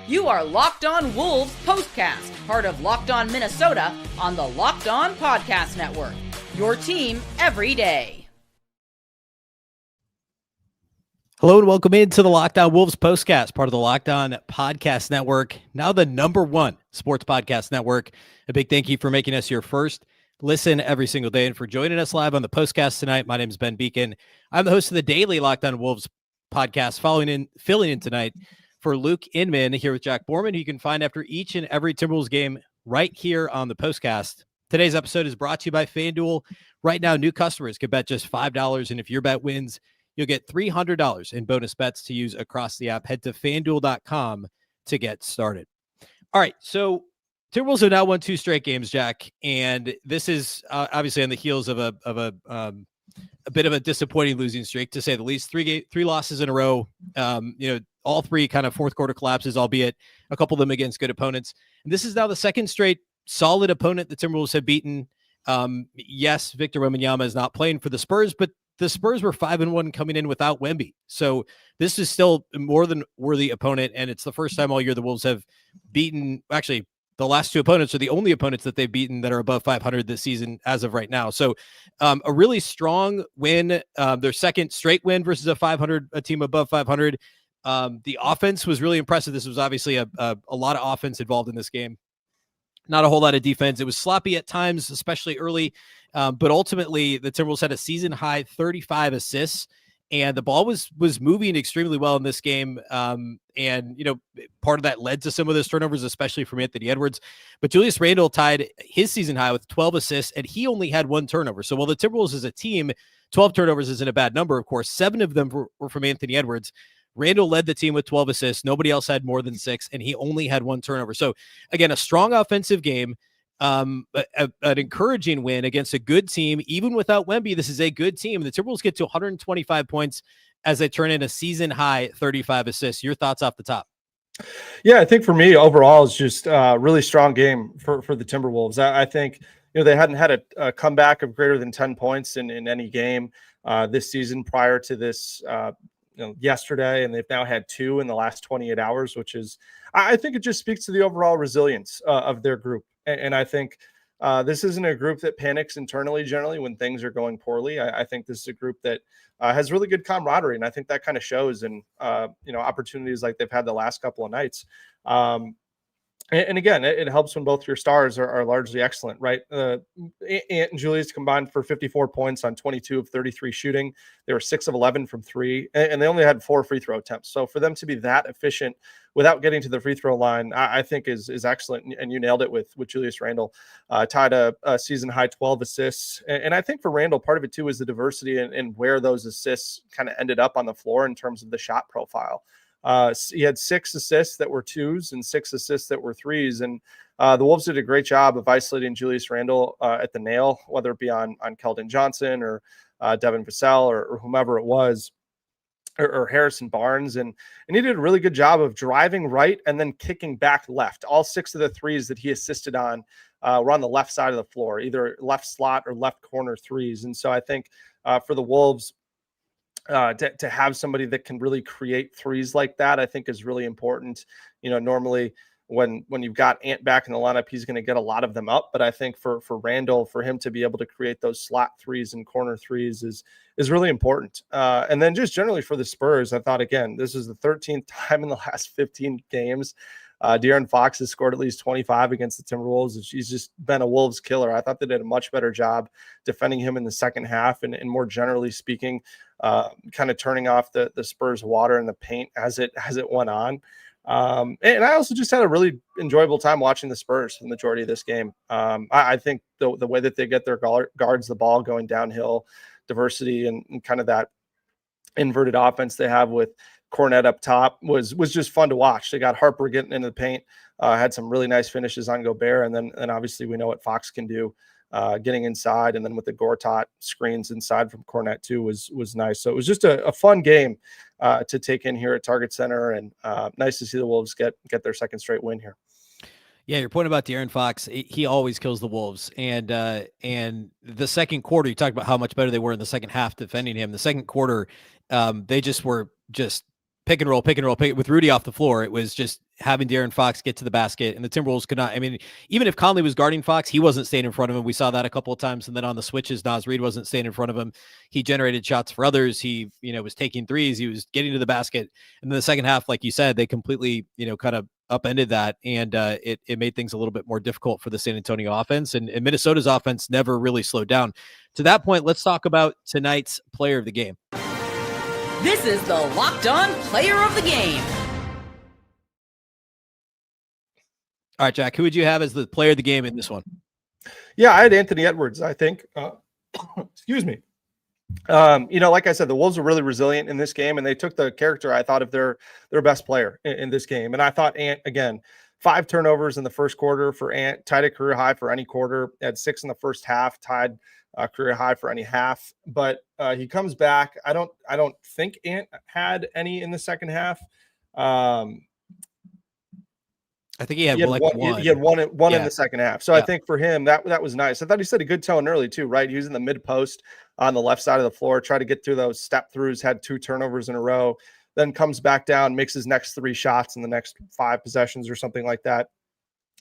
You are Locked On Wolves POSTCAST, part of Locked On Minnesota on the Locked On Podcast Network. Your team every day. Hello and welcome into the Locked On Wolves POSTCAST, part of the Locked On Podcast Network, now the #1 sports podcast network. A big thank you for making us your first listen every single day and for joining us live on the POSTCAST tonight. My name is Ben Beecken. I'm the host of the daily Locked On Wolves podcast, filling in tonight for Luke Inman here with Jack Borman, who you can find after each and every Timberwolves game right here on the POSTCAST. Today's episode is brought to you by FanDuel. Right now, new customers can bet just $5, and if your bet wins, you'll get $300 in bonus bets to use across the app. Head to FanDuel.com to get started. All right, so Timberwolves have now won 2 straight games, Jack, and this is obviously on the heels of a bit of a disappointing losing streak, to say the least. Three losses in a row. All 3 kind of fourth quarter collapses, albeit a couple of them against good opponents. And this is now the second straight solid opponent the Timberwolves have beaten. Yes, Victor Wembanyama is not playing for the Spurs, but the Spurs were 5-1 coming in without Wemby. So this is still a more than worthy opponent, and it's the first time all year the Wolves have beaten, actually, the last 2 opponents are the only opponents that they've beaten that are above 500 this season as of right now. So a really strong win, their second straight win versus a team above 500. The offense was really impressive. This was obviously a lot of offense involved in this game. Not a whole lot of defense. It was sloppy at times, especially early. But ultimately, the Timberwolves had a season-high 35 assists, and the ball was moving extremely well in this game. Part of that led to some of those turnovers, especially from Anthony Edwards. But Julius Randle tied his season high with 12 assists, and he only had 1 turnover. So while the Timberwolves as a team, 12 turnovers isn't a bad number, of course. 7 of them were from Anthony Edwards. Randle led the team with 12 assists. Nobody else had more than 6, and he only had 1 turnover. So, again, a strong offensive game, an encouraging win against a good team. Even without Wemby, this is a good team. The Timberwolves get to 125 points as they turn in a season-high 35 assists. Your thoughts off the top? Yeah, I think for me, overall, it's just a really strong game for the Timberwolves. I think they hadn't had a comeback of greater than 10 points in any game this season prior to this yesterday, and they've now had 2 in the last 28 hours, which is, I think it just speaks to the overall resilience of their group. And I think this isn't a group that panics internally generally when things are going poorly. I think this is a group that has really good camaraderie, and I think that kind of shows in opportunities like they've had the last couple of nights. And again, it helps when both your stars are largely excellent, right? Ant and Julius combined for 54 points on 22 of 33 shooting. They were 6 of 11 from 3, and they only had 4 free throw attempts. So for them to be that efficient without getting to the free throw line, I think is excellent. And you nailed it with Julius Randle, tied a season high 12 assists. And I think for Randle, part of it too is the diversity and where those assists kind of ended up on the floor in terms of the shot profile. He had 6 assists that were 2s and 6 assists that were 3s. And the Wolves did a great job of isolating Julius Randle at the nail, whether it be on Keldon Johnson or Devin Vassell or whomever it was, or Harrison Barnes. And he did a really good job of driving right and then kicking back left. All 6 of the 3s that he assisted on were on the left side of the floor, either left slot or left corner 3s. And so I think for the Wolves, to have somebody that can really create 3s like that, I think is really important. Normally when you've got Ant back in the lineup, he's going to get a lot of them up. But I think for Randle, for him to be able to create those slot 3s and corner 3s is really important. And then just generally for the Spurs, I thought, again, this is the 13th time in the last 15 games De'Aaron Fox has scored at least 25 against the Timberwolves. He's just been a Wolves killer. I thought they did a much better job defending him in the second half, and more generally speaking, kind of turning off the Spurs water in the paint as it went on. And I also just had a really enjoyable time watching the Spurs for the majority of this game. I think the way that they get their guards the ball going downhill, diversity and kind of that inverted offense they have with Cornet up top was just fun to watch. They got Harper getting into the paint, had some really nice finishes on Gobert, and obviously we know what Fox can do, getting inside, and then with the Gortat screens inside from Cornet too was nice. So it was just a fun game to take in here at Target Center, and nice to see the Wolves get their second straight win here. Yeah, your point about De'Aaron Fox, he always kills the Wolves. And the second quarter, you talked about how much better they were in the second half defending him. The second quarter, they just were pick and roll with Rudy off the floor. It was just having De'Aaron Fox get to the basket, and the Timberwolves could not. I mean, even if Conley was guarding Fox, he wasn't staying in front of him. We saw that a couple of times. And then on the switches, Naz Reid wasn't staying in front of him. He generated shots for others. He, was taking threes. He was getting to the basket. And then the second half, like you said, they completely, kind of upended that. And it made things a little bit more difficult for the San Antonio offense. And Minnesota's offense never really slowed down. To that point, let's talk about tonight's player of the game. This is the Locked On Player of the Game. All right, Jack, who would you have as the player of the game in this one? Yeah, I had Anthony Edwards, I think. Excuse me. Like I said, the Wolves were really resilient in this game, and they took the character, I thought, of their best player in this game. And I thought Ant, again, 5 turnovers in the first quarter for Ant, tied a career high for any quarter, had 6 in the first half, tied career high for any half. But he comes back. I don't think Ant had any in the second half. I think he had one. He had one in the second half. So I think for him, that was nice. I thought he set a good tone early too, right? He was in the mid post on the left side of the floor, tried to get through those step throughs, had 2 turnovers in a row, then comes back down, makes his next 3 shots in the next 5 possessions or something like that.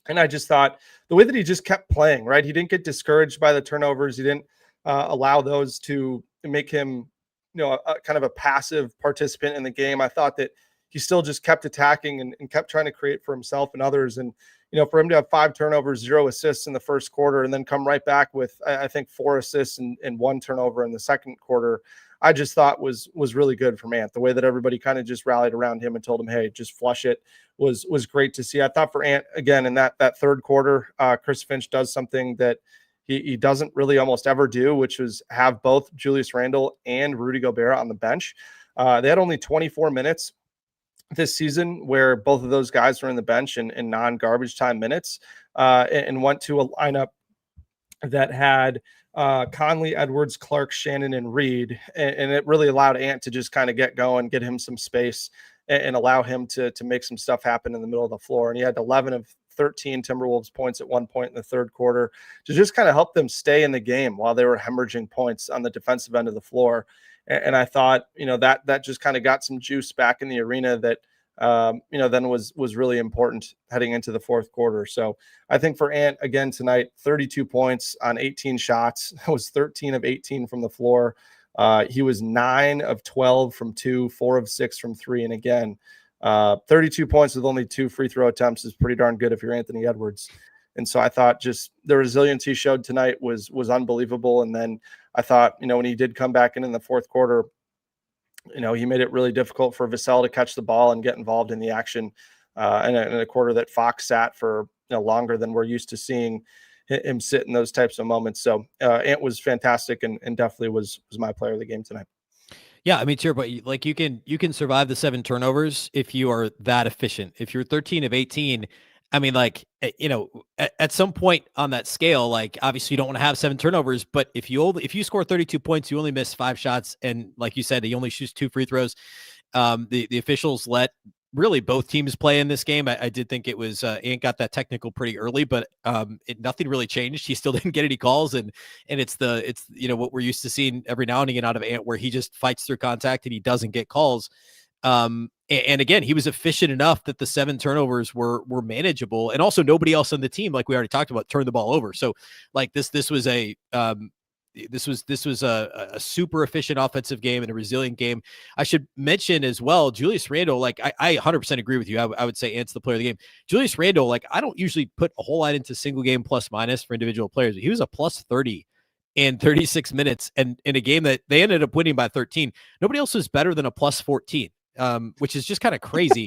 And I just thought the way that he just kept playing, right? He didn't get discouraged by the turnovers. He didn't allow those to make him, kind of a passive participant in the game. I thought that he still just kept attacking and kept trying to create for himself and others. And, for him to have 5 turnovers, 0 assists in the first quarter, and then come right back with, I think, 4 assists and 1 turnover in the second quarter, I just thought was really good for Ant. The way that everybody kind of just rallied around him and told him, hey, just flush it was great to see. I thought for Ant, again, in that third quarter, Chris Finch does something that he doesn't really almost ever do, which was have both Julius Randle and Rudy Gobert on the bench. They had only 24 minutes this season where both of those guys were in the bench in non-garbage time minutes, and went to a lineup that had Conley, Edwards, Clark, Shannon, and Reed. And it really allowed Ant to just kind of get going, get him some space, and allow him to make some stuff happen in the middle of the floor. And he had 11 of 13 Timberwolves points at one point in the third quarter to just kind of help them stay in the game while they were hemorrhaging points on the defensive end of the floor. And I thought, that just kind of got some juice back in the arena that, then was really important heading into the fourth quarter. So I think for Ant, again, tonight, 32 points on 18 shots. That was 13 of 18 from the floor. He was 9 of 12 from 2, 4 of 6 from 3. And again, 32 points with only 2 free throw attempts is pretty darn good if you're Anthony Edwards. And so I thought just the resilience he showed tonight was unbelievable. And then I thought, when he did come back in the fourth quarter, he made it really difficult for Vassell to catch the ball and get involved in the action in a quarter that Fox sat for longer than we're used to seeing him sit in those types of moments. So Ant was fantastic and definitely was my player of the game tonight. Yeah, I mean, sure, but like you can survive the 7 turnovers if you are that efficient. If you're 13 of 18, I mean, like, at some point on that scale, like, obviously you don't want to have 7 turnovers, but if you score 32 points, you only miss 5 shots. And like you said, he only shoots 2 free throws. The officials let really both teams play in this game. I did think it was, Ant got that technical pretty early, but nothing really changed. He still didn't get any calls. And it's what we're used to seeing every now and again out of Ant, where he just fights through contact and he doesn't get calls. And again, he was efficient enough that the 7 turnovers were manageable, and also nobody else on the team, like we already talked about, turned the ball over. So like this was a super efficient offensive game and a resilient game. I should mention as well, Julius Randle, like I 100% agree with you. I would say Ant's the player of the game. Julius Randle, like I don't usually put a whole lot into single game plus minus for individual players. He was a plus 30 in 36 minutes and in a game that they ended up winning by 13. Nobody else was better than a plus 14. Which is just kind of crazy.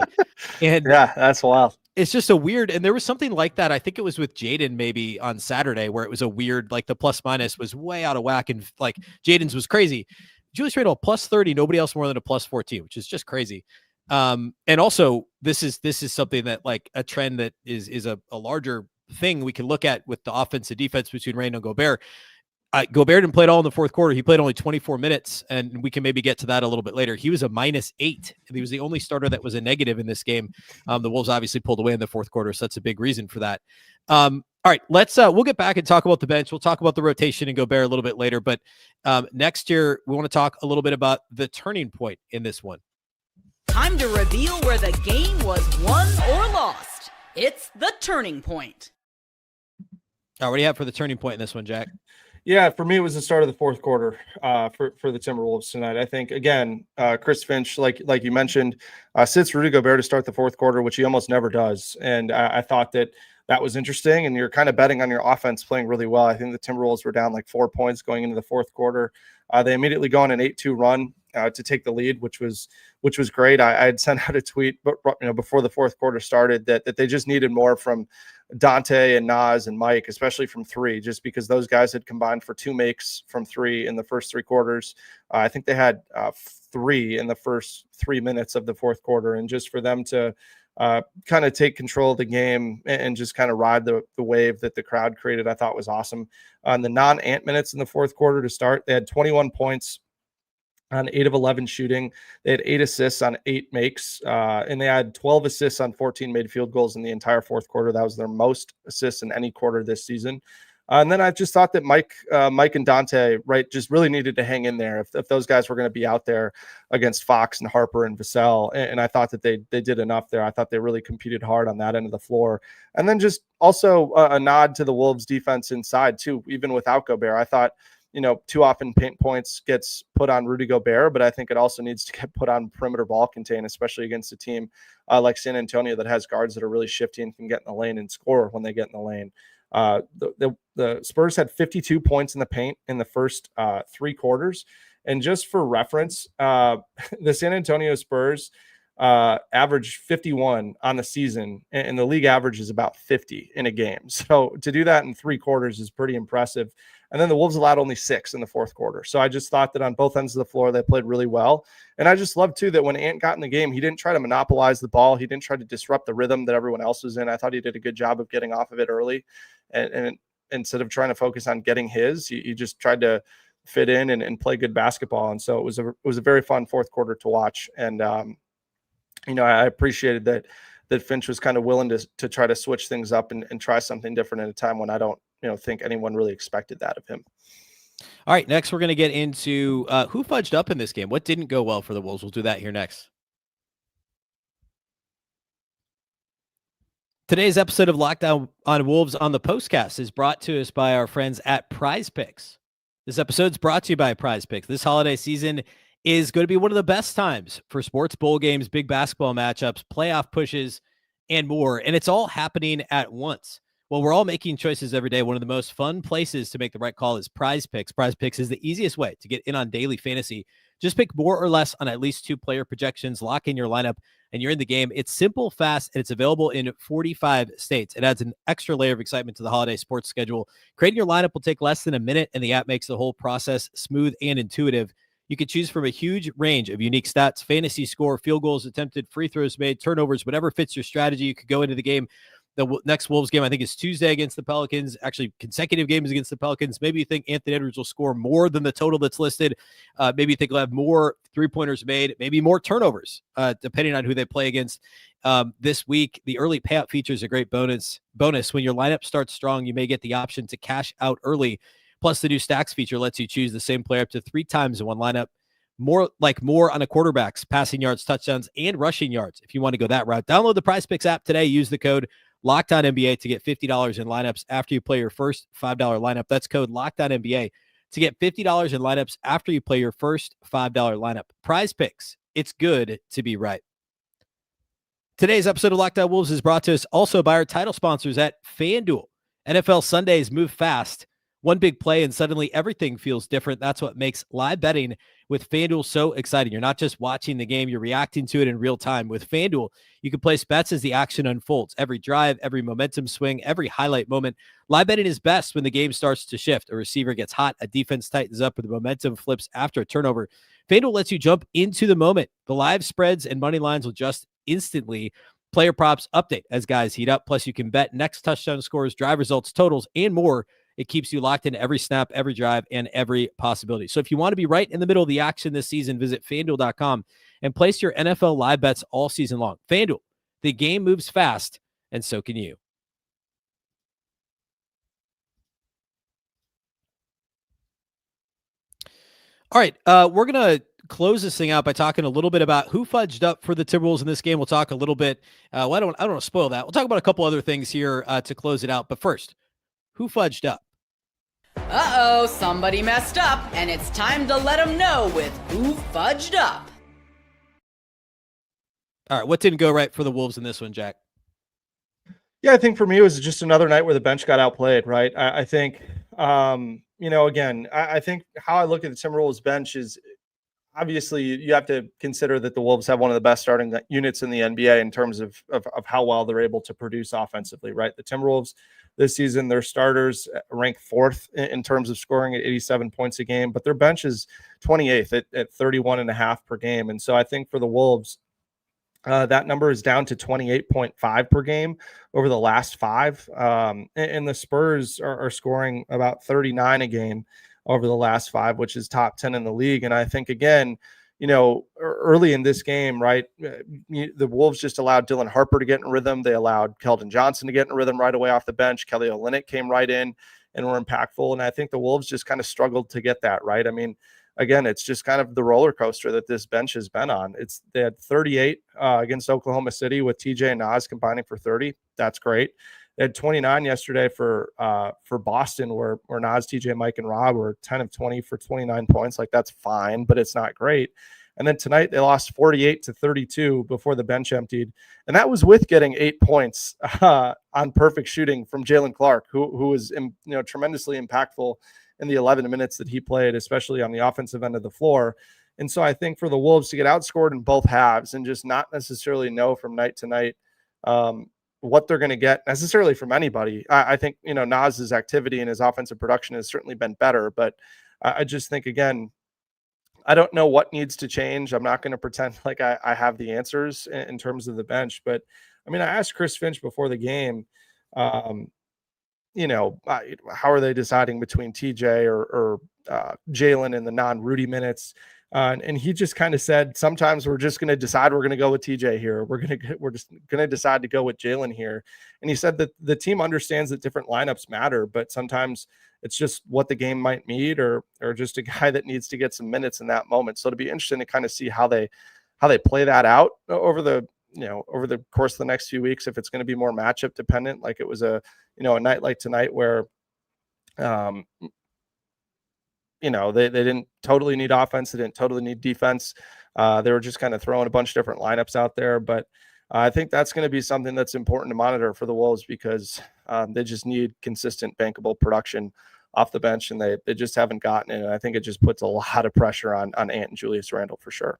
And yeah, that's wild. It's just a weird, and there was something like that. I think it was with Jaden maybe on Saturday where it was a weird, like the plus minus was way out of whack. And like Jaden's was crazy. Julius Randle plus 30, nobody else more than a plus 14, which is just crazy. And also this is something that like a trend that is a larger thing we can look at with the offense and defense between Randle and Gobert. Gobert didn't play at all in the fourth quarter. He played only 24 minutes, and we can maybe get to that a little bit later. He was a -8, and he was the only starter that was a negative in this game. The Wolves obviously pulled away in the fourth quarter, so that's a big reason for that. All right, we'll get back and talk about the bench. We'll talk about the rotation and Gobert a little bit later, but next year we want to talk a little bit about the turning point in this one. Time to reveal where the game was won or lost. It's the turning point. All right, what do you have for the turning point in this one, Jack? Yeah, for me, it was the start of the fourth quarter for the Timberwolves tonight. I think, again, Chris Finch, like you mentioned, sits Rudy Gobert to start the fourth quarter, which he almost never does. And I thought that was interesting. And you're kind of betting on your offense playing really well. I think the Timberwolves were down like 4 points going into the fourth quarter. They immediately go on an 8-2 run to take the lead, which was great. I had sent out a tweet, but before the fourth quarter started, that they just needed more from Dante and Nas and Mike, especially from three, just because those guys had combined for 2 makes from three in the first 3 quarters. I think they had 3 in the first 3 minutes of the fourth quarter, and just for them to kind of take control of the game and just kind of ride the wave that the crowd created, I thought was awesome. On the non-Ant minutes in the fourth quarter to start, they had 21 points on 8 of 11 shooting. They had 8 assists on 8 makes, and they had 12 assists on 14 made field goals in the entire fourth quarter. That was their most assists in any quarter this season. And then I just thought that Mike and Dante, right, just really needed to hang in there if those guys were going to be out there against Fox and Harper and Vassell. And I thought that they did enough there. I thought they really competed hard on that end of the floor. And then just also a nod to the Wolves defense inside too, even without Gobert. I thought, too often paint points gets put on Rudy Gobert, but I think it also needs to get put on perimeter ball contain, especially against a team like San Antonio that has guards that are really shifty and can get in the lane and score when they get in the lane. The Spurs had 52 points in the paint in the first 3 quarters. And just for reference, the San Antonio Spurs averaged 51 on the season, and the league average is about 50 in a game. So to do that in 3 quarters is pretty impressive. And then the Wolves allowed only 6 in the fourth quarter. So I just thought that on both ends of the floor, they played really well. And I just love too that when Ant got in the game, he didn't try to monopolize the ball. He didn't try to disrupt the rhythm that everyone else was in. I thought he did a good job of getting off of it early. And instead of trying to focus on getting his, he just tried to fit in and play good basketball. And so it was a very fun fourth quarter to watch. And, I appreciated that Finch was kind of willing to try to switch things up and try something different at a time when I don't, think anyone really expected that of him. All right, next we're going to get into who fudged up in this game. What didn't go well for the Wolves? We'll do that here next. Today's episode of Lockdown on Wolves on the POSTCAST is brought to us by our friends at PrizePicks. This episode is brought to you by PrizePicks. This holiday season is going to be one of the best times for sports bowl games, big basketball matchups, playoff pushes, and more. And it's all happening at once. Well, we're all making choices every day. One of the most fun places to make the right call is PrizePicks. PrizePicks is the easiest way to get in on daily fantasy. Just pick more or less on at least 2 player projections, lock in your lineup, and you're in the game. It's simple, fast, and it's available in 45 states. It adds an extra layer of excitement to the holiday sports schedule. Creating your lineup will take less than a minute, and the app makes the whole process smooth and intuitive. You can choose from a huge range of unique stats: fantasy score, field goals attempted, free throws made, turnovers, whatever fits your strategy. You could go into the game. The next Wolves game, I think, is Tuesday against the Pelicans, actually consecutive games against the Pelicans. Maybe you think Anthony Edwards will score more than the total that's listed. Maybe you think he'll have more 3-pointers made, maybe more turnovers, depending on who they play against this week. The early payout feature is a great bonus. When your lineup starts strong, you may get the option to cash out early. Plus, the new stacks feature lets you choose the same player up to 3 times in one lineup. More on a quarterback's passing yards, touchdowns, and rushing yards if you want to go that route. Download the PrizePicks app today. Use the code LOCKEDONNBA to get $50 in lineups after you play your first $5 lineup. That's code LOCKEDONNBA to get $50 in lineups after you play your first $5 lineup. PrizePicks. It's good to be right. Today's episode of Lockdown Wolves is brought to us also by our title sponsors at FanDuel. NFL Sundays move fast. One big play and suddenly everything feels different. That's what makes live betting with FanDuel so exciting. You're not just watching the game, you're reacting to it in real time. With FanDuel, you can place bets as the action unfolds. Every drive, every momentum swing, every highlight moment. Live betting is best when the game starts to shift. A receiver gets hot, a defense tightens up, or the momentum flips after a turnover. FanDuel lets you jump into the moment. The live spreads and money lines will just instantly. Player props update as guys heat up. Plus, you can bet next touchdown scores, drive results, totals, and more. It keeps you locked into every snap, every drive, and every possibility. So if you want to be right in the middle of the action this season, visit FanDuel.com and place your NFL live bets all season long. FanDuel, the game moves fast, and so can you. All right, we're going to close this thing out by talking a little bit about who fudged up for the Timberwolves in this game. We'll talk a little bit. Well, I don't want to spoil that. We'll talk about a couple other things here to close it out. But first, who fudged up? Uh-oh, somebody messed up, and it's time to let them know with who fudged up. All right, what didn't go right for the Wolves in this one, Jack? Yeah, I think for me, it was just another night where the bench got outplayed, right? I think, again, I think how I look at the Timberwolves bench is obviously you have to consider that the Wolves have one of the best starting units in the NBA in terms of how well they're able to produce offensively, right? The Timberwolves this season, their starters rank fourth in terms of scoring at 87 points a game, but their bench is 28th at 31.5 per game. And so I think for the Wolves, that number is down to 28.5 per game over the last five. And the Spurs are scoring about 39 a game over the last five, which is top 10 in the league. And I think, again, early in this game, right, the Wolves just allowed Dylan Harper to get in rhythm. They allowed Keldon Johnson to get in rhythm right away off the bench. Kelly Olynyk came right in and were impactful. And I think the Wolves just kind of struggled to get that right. I mean, again, it's just kind of the roller coaster that this bench has been on. They had 38 against Oklahoma City with TJ and Naz combining for 30. That's great. They had 29 yesterday for Boston, where Naz, TJ, Mike, and Rob were 10 of 20 for 29 points. Like, that's fine, but it's not great. And then tonight they lost 48-32 before the bench emptied, and that was with getting 8 points on perfect shooting from Jalen Clark, who was tremendously impactful in the 11 minutes that he played, especially on the offensive end of the floor. And so I think for the Wolves to get outscored in both halves and just not necessarily know from night to night what they're going to get necessarily from anybody. I think, Naz's activity and his offensive production has certainly been better, but I just think, again, I don't know what needs to change. I'm not going to pretend like I have the answers in terms of the bench, but I mean, I asked Chris Finch before the game, how are they deciding between TJ or Jalen in the non-Rudy minutes? And he just kind of said, sometimes we're just going to decide we're going to go with TJ here. We're just going to decide to go with Jalen here. And he said that the team understands that different lineups matter, but sometimes it's just what the game might need, or just a guy that needs to get some minutes in that moment. So it'll be interesting to kind of see how they play that out over the course of the next few weeks, if it's going to be more matchup dependent, like it was a night like tonight where, they didn't totally need offense. They didn't totally need defense. They were just kind of throwing a bunch of different lineups out there. But I think that's going to be something that's important to monitor for the Wolves, because they just need consistent bankable production off the bench, and they just haven't gotten it. And I think it just puts a lot of pressure on Ant and Julius Randle for sure.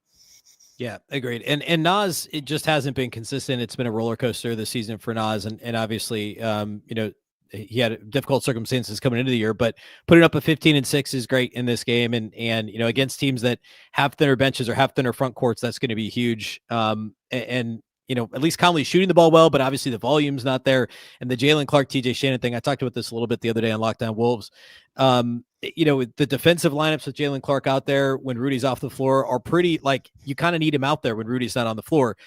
Yeah, agreed. And Naz, it just hasn't been consistent. It's been a roller coaster this season for Naz, and obviously, he had difficult circumstances coming into the year, but putting up a 15-6 is great in this game. And against teams that have thinner benches or have thinner front courts, that's going to be huge. At least Conley's shooting the ball well, but obviously the volume's not there. And the Jalen Clark, TJ Shannon thing, I talked about this a little bit the other day on Lockdown Wolves. The defensive lineups with Jalen Clark out there when Rudy's off the floor are pretty, like, you kind of need him out there when Rudy's not on the floor.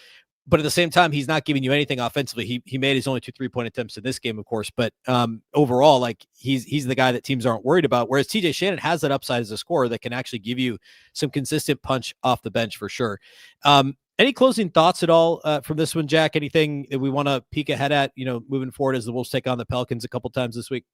But at the same time, he's not giving you anything offensively. He made his only 2 3-point attempts in this game, of course. But overall, like, he's the guy that teams aren't worried about. Whereas TJ Shannon has that upside as a scorer that can actually give you some consistent punch off the bench for sure. Any closing thoughts at all from this one, Jack? Anything that we want to peek ahead at, moving forward as the Wolves take on the Pelicans a couple times this week?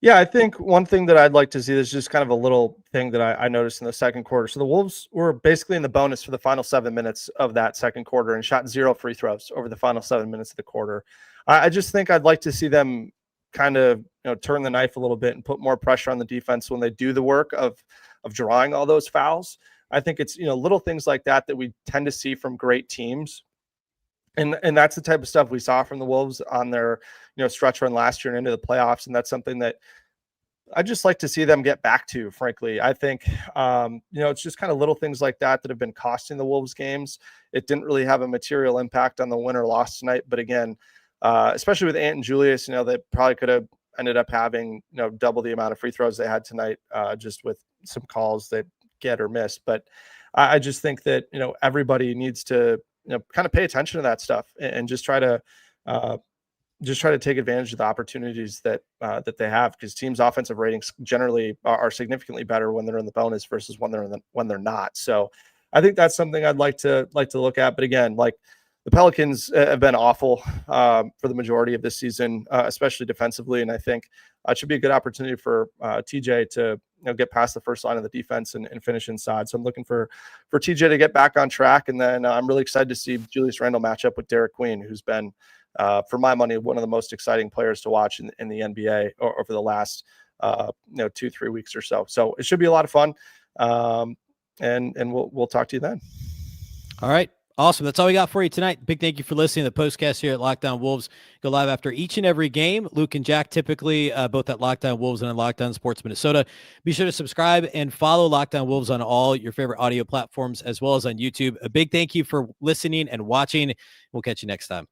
Yeah, I think one thing that I'd like to see is just kind of a little thing that I noticed in the second quarter. So the Wolves were basically in the bonus for the final 7 minutes of that second quarter and shot 0 free throws over the final 7 minutes of the quarter. I just think I'd like to see them kind of turn the knife a little bit and put more pressure on the defense when they do the work of drawing all those fouls. I think it's little things like that we tend to see from great teams. And that's the type of stuff we saw from the Wolves on their, stretch run last year and into the playoffs. And that's something that I just like to see them get back to, frankly. I think, it's just kind of little things like that have been costing the Wolves games. It didn't really have a material impact on the win or loss tonight. But again, especially with Ant and Julius, they probably could have ended up having, double the amount of free throws they had tonight, just with some calls that get or miss. But I just think that, everybody needs to, kind of pay attention to that stuff and just try to take advantage of the opportunities that they have, because teams' offensive ratings generally are significantly better when they're in the bonus versus when they're not. So I think that's something I'd like to look at. But again, like the Pelicans have been awful for the majority of this season, especially defensively. And I think it should be a good opportunity for TJ to get past the first line of the defense and finish inside. So I'm looking for TJ to get back on track. And then I'm really excited to see Julius Randle match up with Derek Queen, who's been, for my money, one of the most exciting players to watch in the NBA over the last 2-3 weeks or so. So it should be a lot of fun. And we'll talk to you then. All right. Awesome. That's all we got for you tonight. Big thank you for listening to the postcast here at Locked On Wolves. Go live after each and every game. Luke and Jack typically both at Locked On Wolves and at Locked On Sports Minnesota. Be sure to subscribe and follow Locked On Wolves on all your favorite audio platforms as well as on YouTube. A big thank you for listening and watching. We'll catch you next time.